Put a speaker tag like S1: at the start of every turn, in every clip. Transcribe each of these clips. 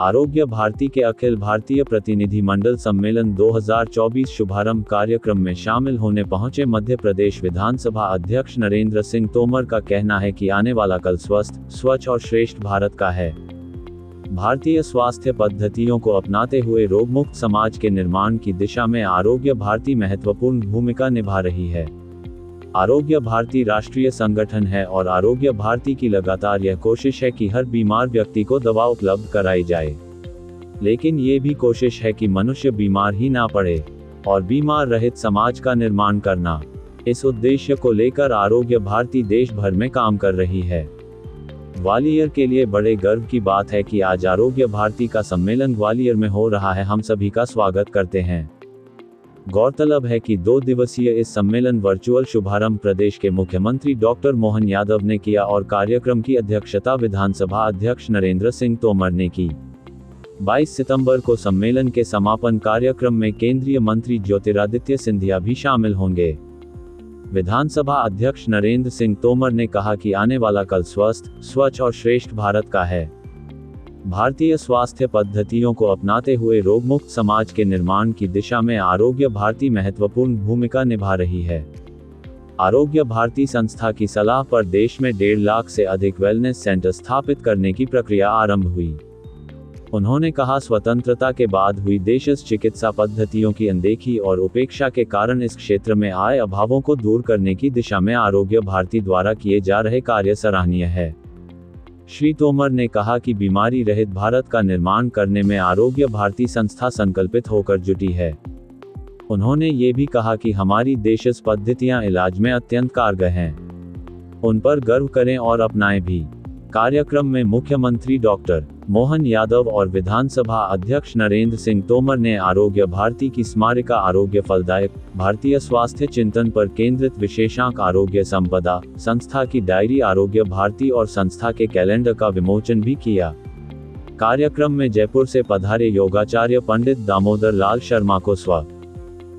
S1: आरोग्य भारती के अखिल भारतीय प्रतिनिधि मंडल सम्मेलन 2024 शुभारंभ कार्यक्रम में शामिल होने पहुंचे मध्य प्रदेश विधानसभा अध्यक्ष नरेंद्र सिंह तोमर का कहना है कि आने वाला कल स्वस्थ, स्वच्छ और श्रेष्ठ भारत का है। भारतीय स्वास्थ्य पद्धतियों को अपनाते हुए रोगमुक्त समाज के निर्माण की दिशा में आरोग्य भारती महत्वपूर्ण भूमिका निभा रही है। आरोग्य भारती राष्ट्रीय संगठन है और आरोग्य भारती की लगातार यह कोशिश है कि हर बीमार व्यक्ति को दवा उपलब्ध कराई जाए, लेकिन ये भी कोशिश है कि मनुष्य बीमार ही ना पड़े और बीमार रहित समाज का निर्माण करना। इस उद्देश्य को लेकर आरोग्य भारती देश भर में काम कर रही है। ग्वालियर के लिए बड़े गर्व की बात है कि आज आरोग्य भारती का सम्मेलन ग्वालियर में हो रहा है। हम सभी का स्वागत करते हैं। गौरतलब है कि 2 दिवसीय इस सम्मेलन वर्चुअल शुभारंभ प्रदेश के मुख्यमंत्री डॉक्टर मोहन यादव ने किया और कार्यक्रम की अध्यक्षता विधानसभा अध्यक्ष नरेंद्र सिंह तोमर ने की। 22 सितंबर को सम्मेलन के समापन कार्यक्रम में केंद्रीय मंत्री ज्योतिरादित्य सिंधिया भी शामिल होंगे। विधानसभा अध्यक्ष नरेंद्र सिंह तोमर ने कहा कि आने वाला कल स्वस्थ, स्वच्छ और श्रेष्ठ भारत का है। भारतीय स्वास्थ्य पद्धतियों को अपनाते हुए रोगमुक्त समाज के निर्माण की दिशा में आरोग्य भारती महत्वपूर्ण भूमिका निभा रही है। आरोग्य भारती संस्था की सलाह पर देश में 1.5 लाख से अधिक वेलनेस सेंटर स्थापित करने की प्रक्रिया आरंभ हुई। उन्होंने कहा, स्वतंत्रता के बाद हुई देशज चिकित्सा पद्धतियों की अनदेखी और उपेक्षा के कारण इस क्षेत्र में आए अभावों को दूर करने की दिशा में आरोग्य भारती द्वारा किए जा रहे कार्य सराहनीय है। श्री तोमर ने कहा कि बीमारी रहित भारत का निर्माण करने में आरोग्य भारती संस्था संकल्पित होकर जुटी है। उन्होंने ये भी कहा कि हमारी देशज पद्धतियां इलाज में अत्यंत कारगर हैं। उन पर गर्व करें और अपनाएं भी। कार्यक्रम में मुख्यमंत्री डॉक्टर मोहन यादव और विधानसभा अध्यक्ष नरेंद्र सिंह तोमर ने आरोग्य भारती की स्मारिका आरोग्य फलदायक भारतीय स्वास्थ्य चिंतन पर केंद्रित विशेषांक आरोग्य संपदा, संस्था की डायरी आरोग्य भारती और संस्था के कैलेंडर का विमोचन भी किया। कार्यक्रम में जयपुर से पधारे योगाचार्य पंडित दामोदर लाल शर्मा को स्व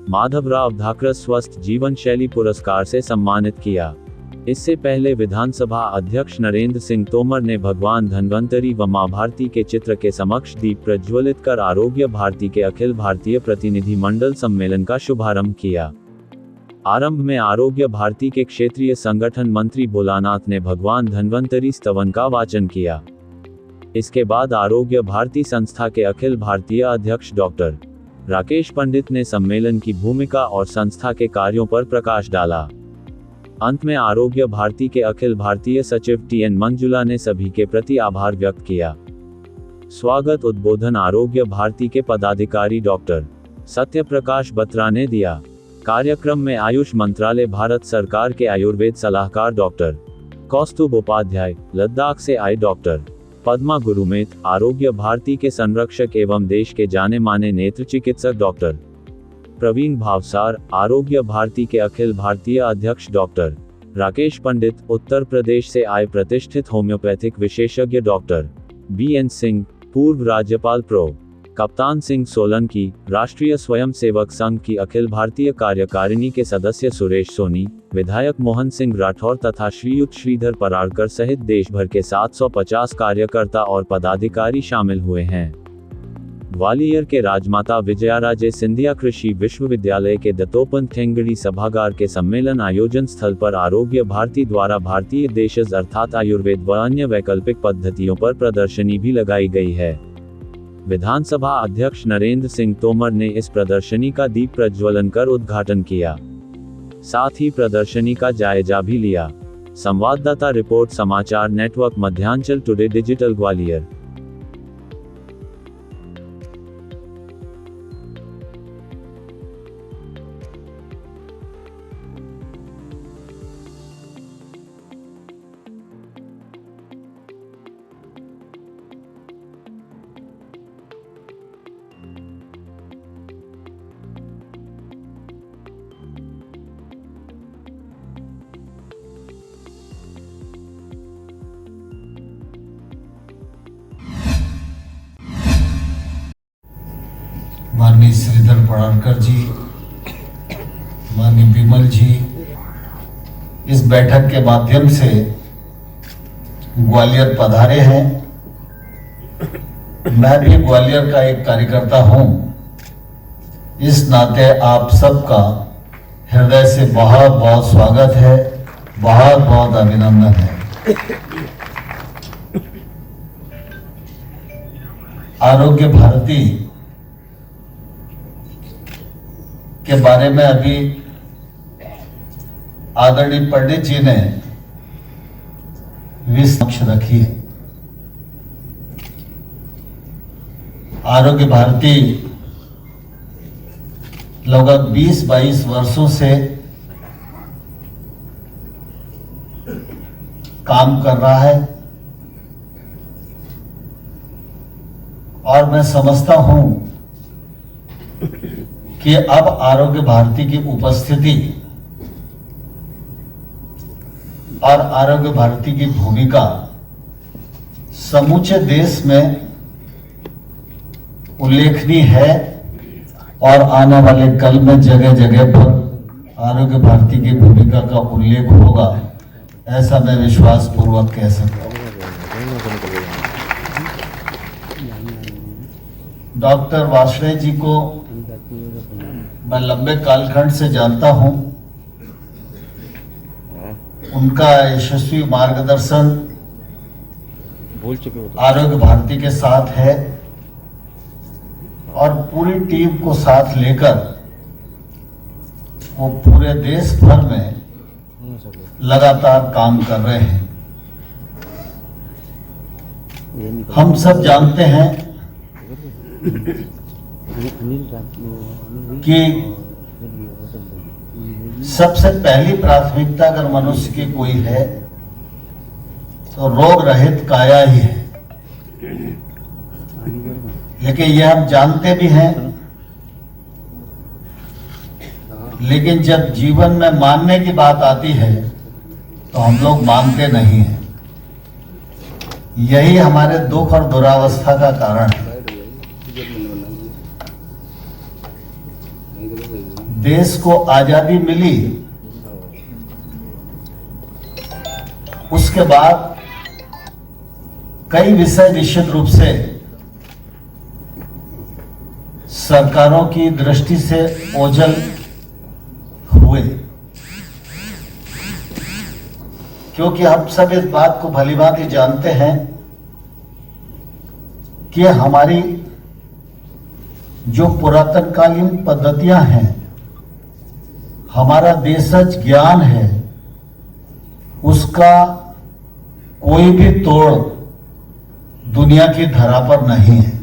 S1: माधवराव धाकर स्वस्थ जीवन शैली पुरस्कार से सम्मानित किया। इससे पहले विधानसभा अध्यक्ष नरेंद्र सिंह तोमर ने भगवान धन्वंतरी व मां भारती के चित्र के समक्ष दीप प्रज्वलित कर आरोग्य भारती के अखिल भारतीय प्रतिनिधि मंडल सम्मेलन का शुभारंभ किया। आरंभ में आरोग्य भारती के क्षेत्रीय संगठन मंत्री भोलानाथ ने भगवान धन्वंतरी स्तवन का वाचन किया। इसके बाद आरोग्य भारती संस्था के अखिल भारतीय अध्यक्ष डॉक्टर राकेश पंडित ने सम्मेलन की भूमिका और संस्था के कार्यों पर प्रकाश डाला। अंत में आरोग्य भारती के अखिल भारतीय सचिव TN मंजुला ने सभी के प्रति आभार व्यक्त किया। स्वागत उद्बोधन आरोग्य भारती के पदाधिकारी डॉक्टर सत्य प्रकाश बत्रा ने दिया। कार्यक्रम में आयुष मंत्रालय भारत सरकार के आयुर्वेद सलाहकार डॉक्टर कौस्तुभ उपाध्याय, लद्दाख से आए डॉक्टर पद्मा गुरुमेत, आरोग्य भारती के संरक्षक एवं देश के जाने माने नेत्र चिकित्सक डॉक्टर प्रवीण भावसार, आरोग्य भारती के अखिल भारतीय अध्यक्ष डॉक्टर राकेश पंडित, उत्तर प्रदेश से आए प्रतिष्ठित होम्योपैथिक विशेषज्ञ डॉक्टर BN सिंह, पूर्व राज्यपाल प्रो कप्तान सिंह सोलंकी, राष्ट्रीय स्वयंसेवक संघ की अखिल भारतीय कार्यकारिणी के सदस्य सुरेश सोनी, विधायक मोहन सिंह राठौर तथा श्रीयुत श्रीधर पराड़कर सहित देश भर के 750 कार्यकर्ता और पदाधिकारी शामिल हुए हैं। ग्वालियर के राजमाता विजयाराजे सिंधिया कृषि विश्वविद्यालय के दत्तोपंत ठेंगड़ी सभागार के सम्मेलन आयोजन स्थल पर आरोग्य भारती द्वारा भारतीय देशज अर्थात आयुर्वेद व अन्य वैकल्पिक पद्धतियों पर प्रदर्शनी भी लगाई गई है। विधानसभा अध्यक्ष नरेंद्र सिंह तोमर ने इस प्रदर्शनी का दीप प्रज्वलन कर उद्घाटन किया। साथ ही प्रदर्शनी का जायजा भी लिया। संवाददाता रिपोर्ट, समाचार network Madhyanchal today digital Gwalior.
S2: माननीय श्रीधर पराड़कर जी, माननीय विमल जी इस बैठक के माध्यम से ग्वालियर पधारे हैं मैं भी ग्वालियर का एक कार्यकर्ता हूं, इस नाते आप सबका हृदय से बहुत बहुत स्वागत है, बहुत बहुत अभिनंदन है। आरोग्य भारती के बारे में अभी आदरणीय पंडित जी ने विस्तार रखी है। आरोग्य भारती लगभग 20-22 वर्षों से काम कर रहा है और मैं समझता हूं कि अब आरोग्य भारती की उपस्थिति और आरोग्य भारती की भूमिका समूचे देश में उल्लेखनीय है और आने वाले कल में जगह जगह पर आरोग्य भारती की भूमिका का उल्लेख होगा, ऐसा मैं विश्वास पूर्वक कह सकता हूं। डॉक्टर वार्ष्णेय जी को मैं लंबे कालखंड से जानता हूं। उनका यशस्वी मार्गदर्शन आरोग्य भारती के साथ है और पूरी टीम को साथ लेकर वो पूरे देश भर में लगातार काम कर रहे हैं। हम सब जानते हैं कि सबसे पहली प्राथमिकता अगर मनुष्य की कोई है तो रोग रहित काया ही है। लेकिन यह हम जानते भी हैं, लेकिन जब जीवन में मानने की बात आती है तो हम लोग मानते नहीं हैं। यही हमारे दुख और दुरावस्था का कारण है। देश को आजादी मिली, उसके बाद कई विषय निश्चित रूप से सरकारों की दृष्टि से ओझल हुए, क्योंकि हम सब इस बात को भलीभांति जानते हैं कि हमारी जो पुरातन कालीन पद्धतियां हैं, हमारा देशज ज्ञान है, उसका कोई भी तोड़ दुनिया की धरा पर नहीं है।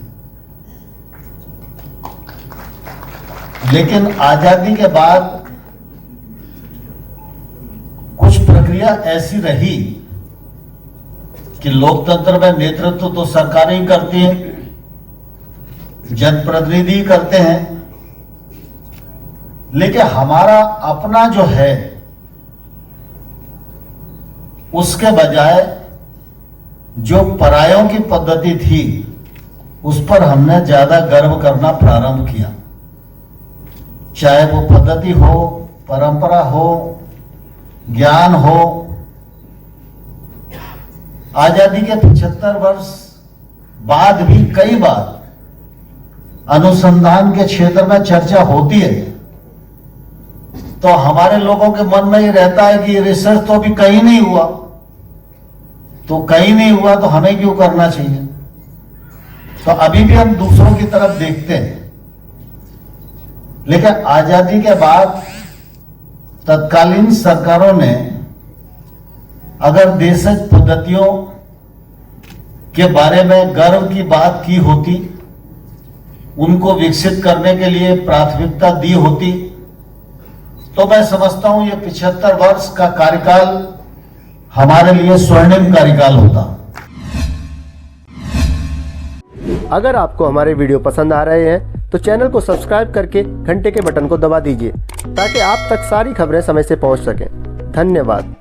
S2: लेकिन आजादी के बाद कुछ प्रक्रिया ऐसी रही कि लोकतंत्र में नेतृत्व तो सरकारें ही करती हैं, जनप्रतिनिधि करते हैं, लेकिन हमारा अपना जो है उसके बजाय जो परायों की पद्धति थी उस पर हमने ज्यादा गर्व करना प्रारंभ किया। चाहे वो पद्धति हो, परंपरा हो, ज्ञान हो। आजादी के 75 वर्ष बाद भी कई बार अनुसंधान के क्षेत्र में चर्चा होती है तो हमारे लोगों के मन में ये रहता है कि रिसर्च तो अभी कहीं नहीं हुआ, तो कहीं नहीं हुआ तो हमें क्यों करना चाहिए। तो अभी भी हम दूसरों की तरफ देखते हैं। लेकिन आजादी के बाद तत्कालीन सरकारों ने अगर देशज पद्धतियों के बारे में गर्व की बात की होती, उनको विकसित करने के लिए प्राथमिकता दी होती, तो मैं समझता हूं ये 75 वर्ष का कार्यकाल हमारे लिए स्वर्णिम कार्यकाल होता।
S3: अगर आपको हमारे वीडियो पसंद आ रहे हैं तो चैनल को सब्सक्राइब करके घंटे के बटन को दबा दीजिए ताकि आप तक सारी खबरें समय से पहुंच सकें। धन्यवाद।